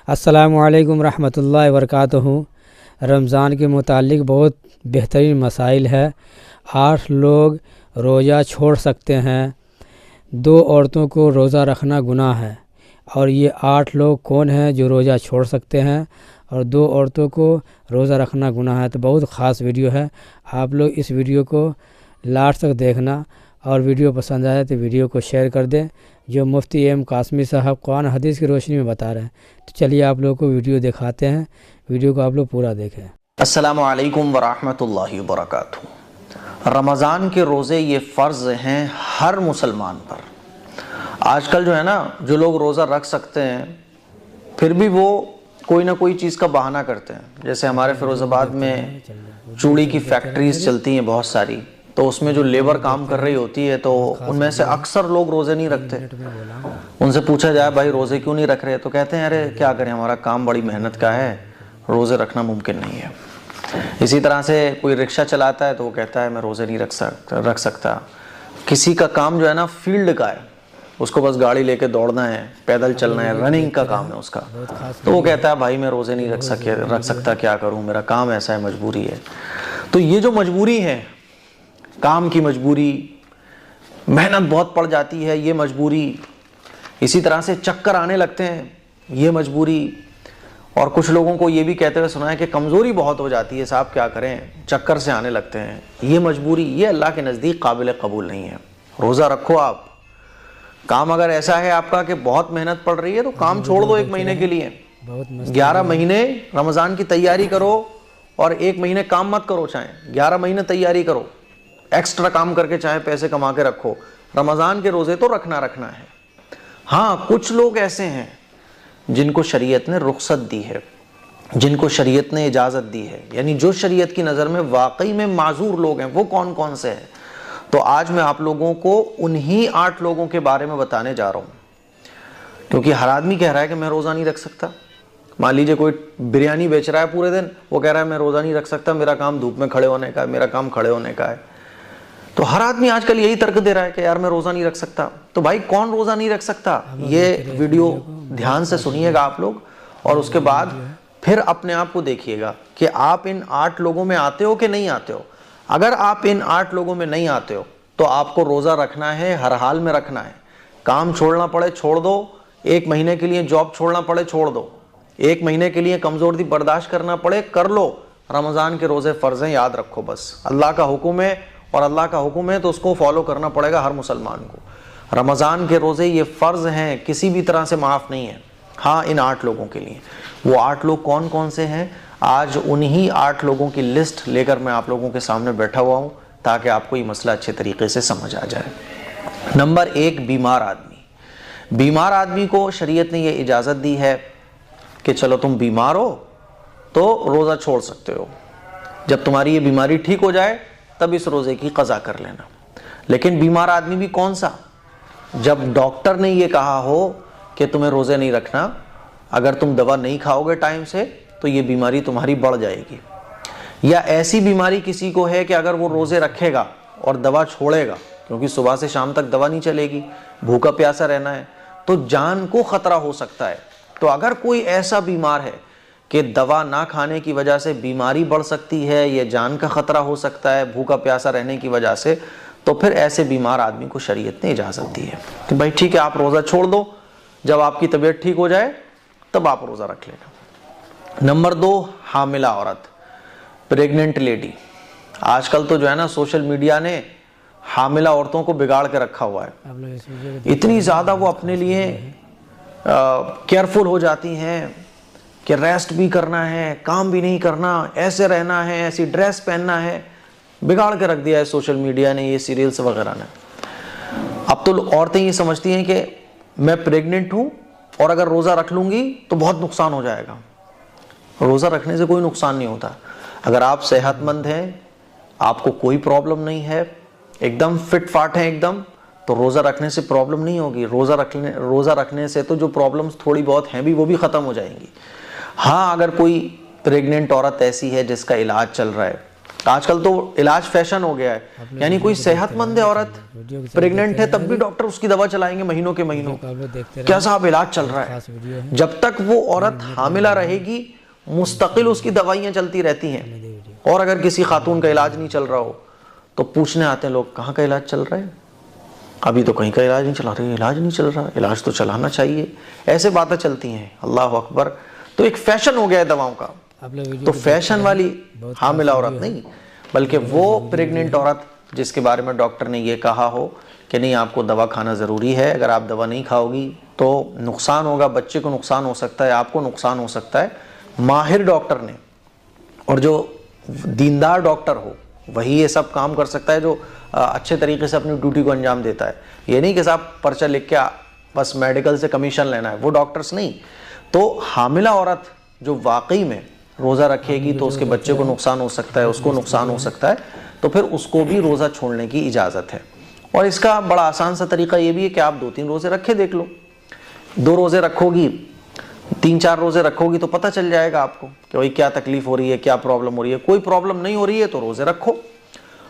अस्सलामुअलैकुम रहमतुल्लाहि वबरकातुहू। रमज़ान के मुतालिक बहुत बेहतरीन मसाइल है। 8 लोग रोज़ा छोड़ सकते हैं। 2 औरतों को रोज़ा रखना गुनाह है। और ये 8 लोग कौन हैं जो रोज़ा छोड़ सकते हैं और 2 औरतों को रोज़ा रखना गुनाह है। तो बहुत ख़ास वीडियो है, आप लोग इस वीडियो को लास्ट तक देखना और वीडियो पसंद आए तो वीडियो को शेयर कर दें, जो मुफ्ती एम कासमी साहब कुरान हदीस की रोशनी में बता रहे हैं। तो चलिए आप लोगों को वीडियो दिखाते हैं, वीडियो को आप लोग पूरा देखें। अस्सलामु अलैकुम वरहमतुल्लाहि वबरकातुहू। रमज़ान के रोज़े ये फ़र्ज़ हैं हर मुसलमान पर। आजकल जो है ना, जो लोग रोज़ा रख सकते हैं फिर भी वो कोई ना कोई चीज़ का बहाना करते हैं। जैसे हमारे फ़िरोज़ाबाद में चूड़ी की फैक्ट्रीज़ चलती हैं बहुत सारी, तो उसमें जो लेबर काम कर रही होती है तो उनमें से अक्सर लोग रोज़े नहीं रखते। उनसे पूछा जाए भाई रोज़े क्यों नहीं रख रहे, तो कहते हैं अरे क्या करें, हमारा काम बड़ी मेहनत का है, रोज़े रखना मुमकिन नहीं है। इसी तरह से कोई रिक्शा चलाता है तो वो कहता है मैं रोज़े नहीं रख सकता। किसी का काम जो है ना फील्ड का है, उसको बस गाड़ी लेके दौड़ना है, पैदल चलना है, रनिंग का काम है उसका, तो वो कहता है भाई मैं रोज़े नहीं रख सकता, क्या करूं, मेरा काम ऐसा है, मजबूरी है। तो ये जो मजबूरी है, काम की मजबूरी, मेहनत बहुत पड़ जाती है, ये मजबूरी, इसी तरह से चक्कर आने लगते हैं, ये मजबूरी, और कुछ लोगों को ये भी कहते हुए सुना है कि कमज़ोरी बहुत हो जाती है, साहब क्या करें, चक्कर से आने लगते हैं, ये मजबूरी, ये अल्लाह के नज़दीक काबिल कबूल नहीं है। रोज़ा रखो आप। काम अगर ऐसा है आपका कि बहुत मेहनत पड़ रही है तो काम छोड़ दो 1 महीने के लिए। 11 महीने रमज़ान की तैयारी करो और 1 महीने काम मत करो, चाहे 11 महीने तैयारी करो, एक्स्ट्रा काम करके चाहे पैसे कमा के रखो। रमज़ान के रोज़े तो रखना है। हाँ, कुछ लोग ऐसे हैं जिनको शरीयत ने रुख्सत दी है, जिनको शरीयत ने इजाज़त दी है, यानी जो शरीयत की नज़र में वाकई में माजूर लोग हैं, वो कौन कौन से हैं। तो आज मैं आप लोगों को उन्हीं 8 लोगों के बारे में बताने जा रहा हूँ, क्योंकि हर आदमी कह रहा है कि मैं रोज़ा नहीं रख सकता। मान लीजिए कोई बिरयानी बेच रहा है पूरे दिन, वो कह रहा है मैं रोज़ा नहीं रख सकता, मेरा काम धूप में खड़े होने का है, मेरा काम खड़े होने का है। तो हर आदमी आजकल यही तर्क दे रहा है कि यार मैं रोज़ा नहीं रख सकता। तो भाई कौन रोज़ा नहीं रख सकता, ये वीडियो ध्यान से सुनिएगा आप लोग, और उसके बाद फिर अपने आप को देखिएगा कि आप इन 8 लोगों में आते हो कि नहीं आते हो। अगर आप इन 8 लोगों में नहीं आते हो तो आपको रोज़ा रखना है, हर हाल में रखना है। काम छोड़ना पड़े छोड़ दो, 1 महीने के लिए जॉब छोड़ना पड़े छोड़ दो, 1 महीने के लिए कमज़ोरी बर्दाश्त करना पड़े कर लो। रमज़ान के रोज़े फ़र्ज़ हैं, याद रखो। बस अल्लाह का हुक्म है, और अल्लाह का हुक्म है तो उसको फॉलो करना पड़ेगा हर मुसलमान को। रमज़ान के रोज़े ये फ़र्ज़ हैं, किसी भी तरह से माफ़ नहीं है। हाँ, इन 8 लोगों के लिए। वो 8 लोग कौन कौन से हैं, आज उन्हीं 8 लोगों की लिस्ट लेकर मैं आप लोगों के सामने बैठा हुआ हूँ, ताकि आपको ये मसला अच्छे तरीके से समझ आ जाए। नंबर 1, बीमार आदमी। बीमार आदमी को शरीयत ने ये इजाज़त दी है कि चलो तुम बीमार हो तो रोज़ा छोड़ सकते हो, जब तुम्हारी ये बीमारी ठीक हो जाए तब इस रोज़े की क़ज़ा कर लेना। लेकिन बीमार आदमी भी कौन सा, जब डॉक्टर ने ये कहा हो कि तुम्हें रोज़े नहीं रखना, अगर तुम दवा नहीं खाओगे टाइम से तो ये बीमारी तुम्हारी बढ़ जाएगी। या ऐसी बीमारी किसी को है कि अगर वो रोज़े रखेगा और दवा छोड़ेगा, क्योंकि सुबह से शाम तक दवा नहीं चलेगी, भूखा प्यासा रहना है, तो जान को ख़तरा हो सकता है। तो अगर कोई ऐसा बीमार है कि दवा ना खाने की वजह से बीमारी बढ़ सकती है, ये जान का ख़तरा हो सकता है भूखा प्यासा रहने की वजह से, तो फिर ऐसे बीमार आदमी को शरीयत ने इजाज़त दी है कि भाई ठीक है, आप रोज़ा छोड़ दो, जब आपकी तबीयत ठीक हो जाए तब आप रोज़ा रख लेना। नंबर 2, हामिला औरत, प्रेग्नेंट लेडी। आजकल तो जो है ना, सोशल मीडिया ने हामिला औरतों को बिगाड़ के रखा हुआ है। इतनी ज़्यादा वो अपने लिए केयरफुल हो जाती हैं कि रेस्ट भी करना है, काम भी नहीं करना, ऐसे रहना है, ऐसी ड्रेस पहनना है। बिगाड़ के रख दिया है सोशल मीडिया ने, ये सीरियल्स वगैरह ने। अब तो औरतें ये समझती हैं कि मैं प्रेग्नेंट हूँ और अगर रोज़ा रख लूँगी तो बहुत नुकसान हो जाएगा। रोज़ा रखने से कोई नुकसान नहीं होता। अगर आप सेहतमंद हैं, आपको कोई प्रॉब्लम नहीं है, एकदम फिट फाट हैं एकदम, तो रोज़ा रखने से प्रॉब्लम नहीं होगी। रोज़ा रखने से तो जो प्रॉब्लम्स थोड़ी बहुत हैं भी, वो भी ख़त्म हो जाएंगी। हाँ, अगर कोई प्रेग्नेंट औरत ऐसी है जिसका इलाज चल रहा है, आजकल तो इलाज फैशन हो गया है, यानी कोई सेहतमंद है औरत, प्रेग्नेंट है, तब भी डॉक्टर उसकी दवा चलाएंगे महीनों के महीनों। क्या साहब इलाज चल रहा है। जब तक वो औरत हामिला रहेगी मुस्तकिल उसकी दवाइयां चलती रहती हैं। और अगर किसी खातून का इलाज नहीं चल रहा हो तो पूछने आते हैं लोग, कहाँ का इलाज चल रहा है? अभी तो कहीं का इलाज नहीं चला रही, इलाज नहीं चल रहा, इलाज तो चलाना चाहिए। ऐसे बातें चलती हैं, अल्लाह अकबर। तो एक फैशन हो गया है दवाओं का। तो फैशन वाली हामिला औरत नहीं, बल्कि वो प्रेग्नेंट औरत जिसके बारे में डॉक्टर ने ये कहा हो कि नहीं आपको दवा खाना ज़रूरी है, अगर आप दवा नहीं खाओगी तो नुकसान होगा, बच्चे को नुकसान हो सकता है, आपको नुकसान हो सकता है। माहिर डॉक्टर ने, और जो दीनदार डॉक्टर हो वही ये सब काम कर सकता है, जो अच्छे तरीके से अपनी ड्यूटी को अंजाम देता है। ये नहीं कि साहब पर्चा लिख के बस मेडिकल से कमीशन लेना है, वो डॉक्टर्स नहीं। तो हामिला औरत जो वाकई में रोज़ा रखेगी तो उसके बच्चे को नुकसान हो सकता है, उसको नुकसान हो सकता है, तो फिर उसको भी रोज़ा छोड़ने की इजाज़त है। और इसका बड़ा आसान सा तरीका ये भी है कि आप 2-3 रोज़े रखे देख लो। 2 रोज़े रखोगी, 3-4 रोज़े रखोगी तो पता चल जाएगा आपको कि भाई क्या तकलीफ़ हो रही है, क्या प्रॉब्लम हो रही है। कोई प्रॉब्लम नहीं हो रही है तो रोज़े रखो,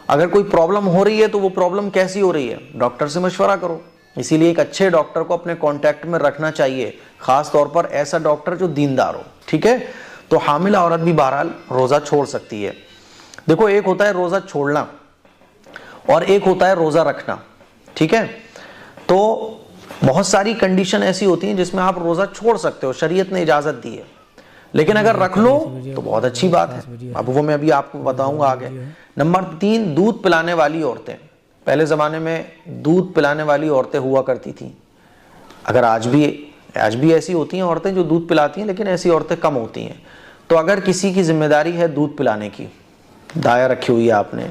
अगर कोई प्रॉब्लम हो रही है तो वो प्रॉब्लम कैसी हो रही है डॉक्टर से मशवरा करो। इसीलिए एक अच्छे डॉक्टर को अपने कॉन्टैक्ट में रखना चाहिए, ख़ास तौर पर ऐसा डॉक्टर जो दीनदार हो, ठीक है। तो हामिला औरत भी बहरहाल रोज़ा छोड़ सकती है। देखो, एक होता है रोज़ा छोड़ना और एक होता है रोज़ा रखना, ठीक है। तो बहुत सारी कंडीशन ऐसी होती हैं जिसमें आप रोज़ा छोड़ सकते हो, शरीयत ने इजाज़त दी है। लेकिन अगर रख लो तो बहुत अच्छी बात है, अब वो मैं अभी आपको बताऊंगा आगे। नंबर 3, दूध पिलाने वाली औरतें। पहले ज़माने में दूध पिलाने वाली औरतें हुआ करती थीं। अगर आज भी ऐसी होती हैं औरतें जो दूध पिलाती हैं, लेकिन ऐसी औरतें कम होती हैं। तो अगर किसी की जिम्मेदारी है दूध पिलाने की, दाया रखी हुई है आपने,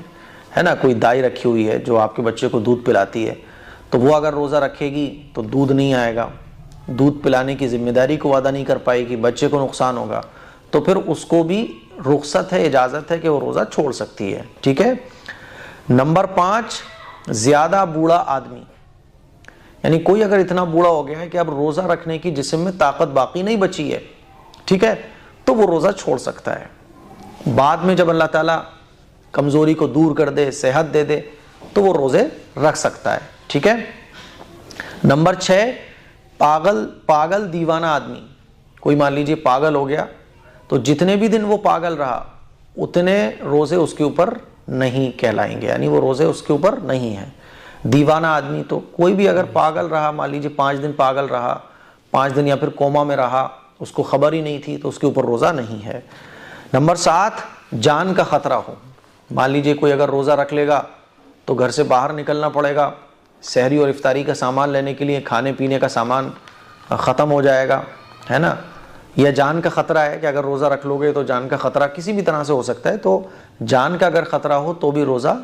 है ना, कोई दाई रखी हुई है जो आपके बच्चे को दूध पिलाती है, तो वो अगर रोज़ा रखेगी तो दूध नहीं आएगा, दूध पिलाने की जिम्मेदारी को अदा नहीं कर पाएगी, बच्चे को नुकसान होगा, तो फिर उसको भी रुख्सत है, इजाज़त है कि वो रोज़ा छोड़ सकती है, ठीक है। नंबर 5, ज़्यादा बूढ़ा आदमी, यानी कोई अगर इतना बूढ़ा हो गया है कि अब रोज़ा रखने की जिस्म में ताकत बाकी नहीं बची है, ठीक है, तो वो रोज़ा छोड़ सकता है। बाद में जब अल्लाह ताला कमज़ोरी को दूर कर दे, सेहत दे दे, तो वो रोज़े रख सकता है, ठीक है। नंबर 6, पागल दीवाना आदमी। कोई मान लीजिए पागल हो गया, तो जितने भी दिन वो पागल रहा उतने रोज़े उसके ऊपर नहीं कहलाएंगे, यानी वो रोज़े उसके ऊपर नहीं है। दीवाना आदमी, तो कोई भी अगर पागल रहा, मान लीजिए 5 दिन पागल रहा, 5 दिन या फिर कोमा में रहा, उसको खबर ही नहीं थी, तो उसके ऊपर रोज़ा नहीं है। नंबर 7, जान का ख़तरा हो। मान लीजिए कोई अगर रोज़ा रख लेगा तो घर से बाहर निकलना पड़ेगा, सहरी और इफ्तारी का सामान लेने के लिए, खाने पीने का सामान ख़त्म हो जाएगा, है ना, या जान का ख़तरा है कि अगर रोज़ा रख लोगे तो जान का ख़तरा किसी भी तरह से हो सकता है, तो जान का अगर ख़तरा हो तो भी रोज़ा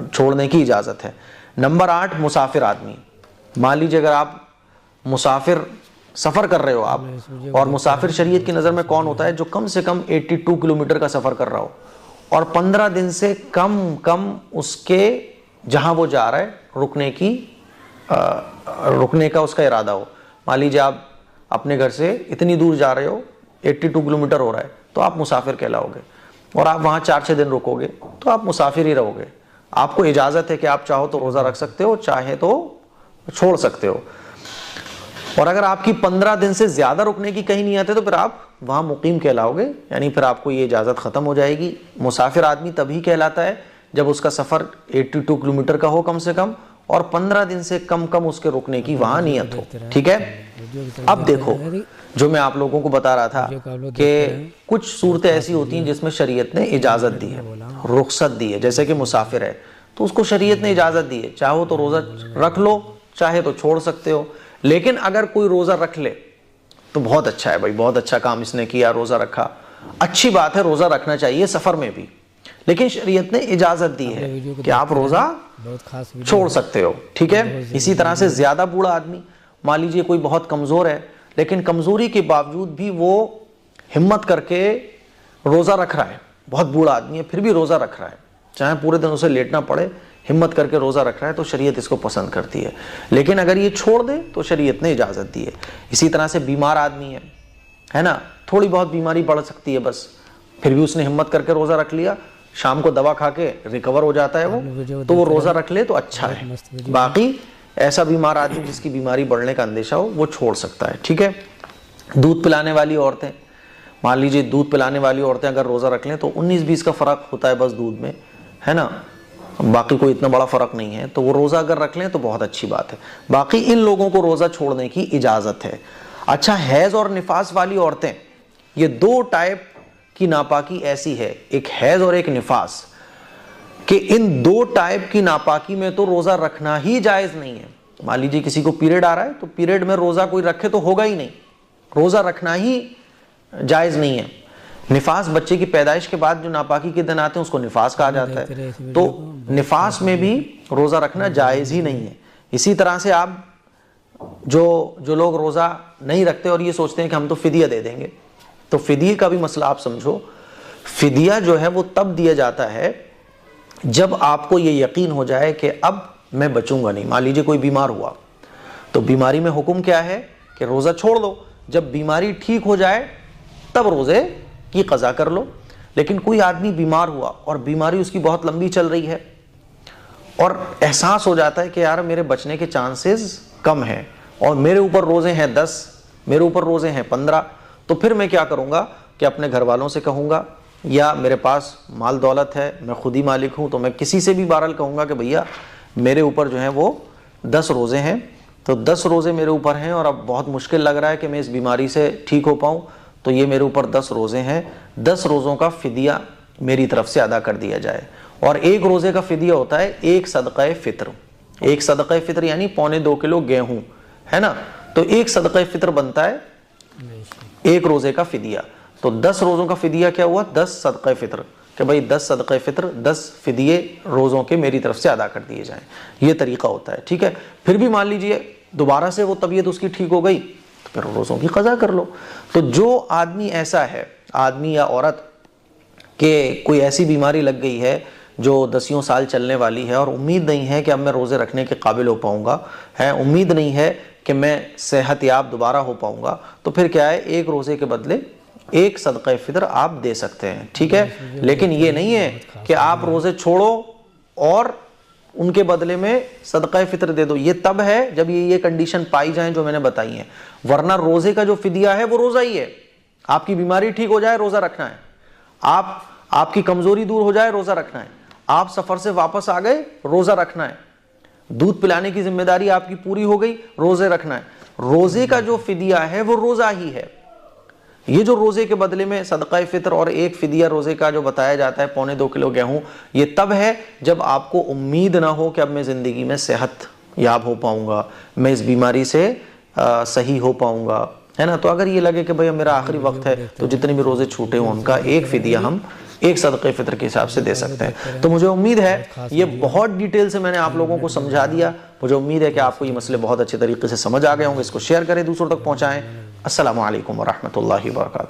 छोड़ने की इजाज़त है। नंबर 8, मुसाफिर आदमी। मान लीजिए अगर आप मुसाफिर सफ़र कर रहे हो आप, और मुसाफिर शरीयत की नज़र में कौन होता है, जो कम से कम 82 किलोमीटर का सफ़र कर रहा हो और 15 दिन से कम उसके जहाँ वो जा रहा है रुकने का उसका इरादा हो। मान लीजिए आप अपने घर से इतनी दूर जा रहे हो, 82 किलोमीटर हो रहा है, तो आप मुसाफिर कहलाओगे, और आप वहाँ 4-6 दिन रुकोगे तो आप मुसाफिर ही रहोगे। आपको इजाज़त है कि आप चाहो तो रोज़ा रख सकते हो, चाहे तो छोड़ सकते हो। और अगर आपकी 15 दिन से ज़्यादा रुकने की कहीं नहीं आते तो फिर आप वहाँ मुकीम कहलाओगे, यानी फिर आपको ये इजाज़त ख़त्म हो जाएगी। मुसाफिर आदमी तभी कहलाता है जब उसका सफ़र 82 किलोमीटर का हो कम से कम, और 15 दिन से कम उसके रुकने की वहाँ नियत हो, ठीक है। अब देखो, जो मैं आप लोगों को बता रहा था कि कुछ सूरतें ऐसी होती हैं जिसमें शरीयत ने इजाज़त दी है, रुख्सत दी है, जैसे कि मुसाफिर है तो उसको शरीयत ने इजाज़त दी है, चाहो तो रोज़ा रख लो, चाहे तो छोड़ सकते हो। लेकिन अगर कोई रोज़ा रख ले तो बहुत अच्छा है भाई, बहुत अच्छा काम इसने किया, रोज़ा रखा, अच्छी बात है, रोज़ा रखना चाहिए सफ़र में भी, लेकिन शरीयत ने इजाज़त दी है कि आप रोज़ा छोड़ सकते हो, ठीक है। इसी तरह से ज़्यादा बूढ़ा आदमी, मान लीजिए कोई बहुत कमज़ोर है, लेकिन कमज़ोरी के बावजूद भी वो हिम्मत करके रोज़ा रख रहा है, बहुत बूढ़ा आदमी है फिर भी रोज़ा रख रहा है, चाहे पूरे दिन उसे लेटना पड़े, हिम्मत करके रोज़ा रख रहा है, तो शरीयत इसको पसंद करती है। लेकिन अगर ये छोड़ दे तो शरीयत ने इजाज़त दी है। इसी तरह से बीमार आदमी है ना, थोड़ी बहुत बीमारी बढ़ सकती है बस, फिर भी उसने हिम्मत करके रोज़ा रख लिया, शाम को दवा खा के रिकवर हो जाता है वो, तो वो रोज़ा रख ले तो अच्छा है। बाकी ऐसा बीमार आदमी जिसकी बीमारी बढ़ने का अंदेशा हो वो छोड़ सकता है, ठीक है। दूध पिलाने वाली औरतें, मान लीजिए दूध पिलाने वाली औरतें अगर रोज़ा रख लें तो 19-20 का फ़र्क होता है बस दूध में, है ना, बाकी कोई इतना बड़ा फ़र्क नहीं है, तो वो रोज़ा अगर रख लें तो बहुत अच्छी बात है। बाकी इन लोगों को रोज़ा छोड़ने की इजाज़त है। अच्छा, हैज़ और निफास वाली औरतें, ये दो टाइप की नापाकी ऐसी है, एक हैज़ और एक निफास, कि इन दो टाइप की नापाकी में तो रोज़ा रखना ही जायज़ नहीं है। मान लीजिए किसी को पीरियड आ रहा है तो पीरियड में रोज़ा कोई रखे तो होगा ही नहीं, रोज़ा रखना ही जायज़ नहीं है। निफास बच्चे की पैदाइश के बाद जो नापाकी के दिन आते हैं उसको निफास कहा जाता है, तो निफास में भी रोज़ा रखना जायज़ ही नहीं है। इसी तरह से आप जो लोग रोज़ा नहीं रखते और ये सोचते हैं कि हम तो फिदिया दे देंगे, तो फिदिये का भी मसला आप समझो। फिदिया जो है वो तब दिया जाता है जब आपको ये यकीन हो जाए कि अब मैं बचूंगा नहीं। मान लीजिए कोई बीमार हुआ तो बीमारी में हुक्म क्या है कि रोज़ा छोड़ दो, जब बीमारी ठीक हो जाए तब रोज़े की क़ज़ा कर लो। लेकिन कोई आदमी बीमार हुआ और बीमारी उसकी बहुत लंबी चल रही है और एहसास हो जाता है कि यार मेरे बचने के चांसेस कम हैं और मेरे ऊपर रोज़े हैं 10, मेरे ऊपर रोज़े हैं 15, तो फिर मैं क्या करूँगा कि अपने घर वालों से कहूँगा, या मेरे पास माल दौलत है, मैं खुद ही मालिक हूँ, तो मैं किसी से भी बहरहाल कहूँगा कि भैया मेरे ऊपर जो है वो 10 रोज़े हैं, तो 10 रोज़े मेरे ऊपर हैं और अब बहुत मुश्किल लग रहा है कि मैं इस बीमारी से ठीक हो पाऊँ, तो ये मेरे ऊपर 10 रोज़े हैं, 10 रोज़ों का फ़िदिया मेरी तरफ से अदा कर दिया जाए। और एक रोज़े का फ़िदिया होता है एक सदक़े फ़ित्र, एक सदक़े फ़ित्र यानी 1.25 किलो गेहूँ, है ना, तो एक सदक़े फ़ित्र बनता है एक रोज़े का फ़िदिया। तो 10 रोज़ों का फ़िदिया क्या हुआ, 10 सदक़े फ़ित्र, कि भाई 10 सदक़े फ़ित्र 10 फ़िदिये रोज़ों के मेरी तरफ से अदा कर दिए जाएँ, ये तरीक़ा होता है, ठीक है। फिर भी मान लीजिए दोबारा से वो तबीयत उसकी ठीक हो गई तो फिर रोज़ों की क़ज़ा कर लो। तो जो आदमी ऐसा है, आदमी या औरत के कोई ऐसी बीमारी लग गई है जो 10 साल चलने वाली है और उम्मीद नहीं है कि अब मैं रोज़े रखने के काबिल हो पाऊँगा, है उम्मीद नहीं है कि मैं सेहतयाब दोबारा हो पाऊँगा, तो फिर क्या है, एक रोज़े के बदले एक सदक़े फ़ित्र आप दे सकते हैं, ठीक है। लेकिन ये नहीं है कि आप रोज़े छोड़ो और उनके बदले में सदक़े फ़ित्र दे दो, ये तब है जब ये कंडीशन पाई जाए जो मैंने बताई है, वरना रोज़े का जो फ़िदिया है वो रोज़ा ही है। आपकी बीमारी ठीक हो जाए रोज़ा रखना है, आपकी कमज़ोरी दूर हो जाए रोज़ा रखना है, आप सफ़र से वापस आ गए रोज़ा रखना है, दूध पिलाने की जिम्मेदारी आपकी पूरी हो गई रोज़े रखना है। रोज़े का जो फ़िदिया है वो रोज़ा ही है। ये जो रोज़े के बदले में सदक़े फ़ित्र और एक फ़िदिया रोज़े का जो बताया जाता है 1.25 किलो गेहूँ, ये तब है जब आपको उम्मीद ना हो कि अब मैं ज़िंदगी में सेहत याब हो पाऊँगा, मैं इस बीमारी से सही हो पाऊँगा, है ना। तो अगर ये लगे कि भाई अब मेरा आखिरी वक्त है तो जितने भी रोज़े छूटे हों उनका एक फ़िदिया हम एक सदक़े फ़ित्र के हिसाब से दे सकते हैं। तो मुझे उम्मीद है ये बहुत डिटेल से मैंने आप लोगों को समझा दिया। मुझे उम्मीद है कि आपको ये मसले बहुत अच्छे तरीके से समझ आ गए होंगे। इसको शेयर करें, दूसरों तक पहुँचाएँ। अस्सलामु अलैकुम व रहमतुल्लाहि व बरकातुहू।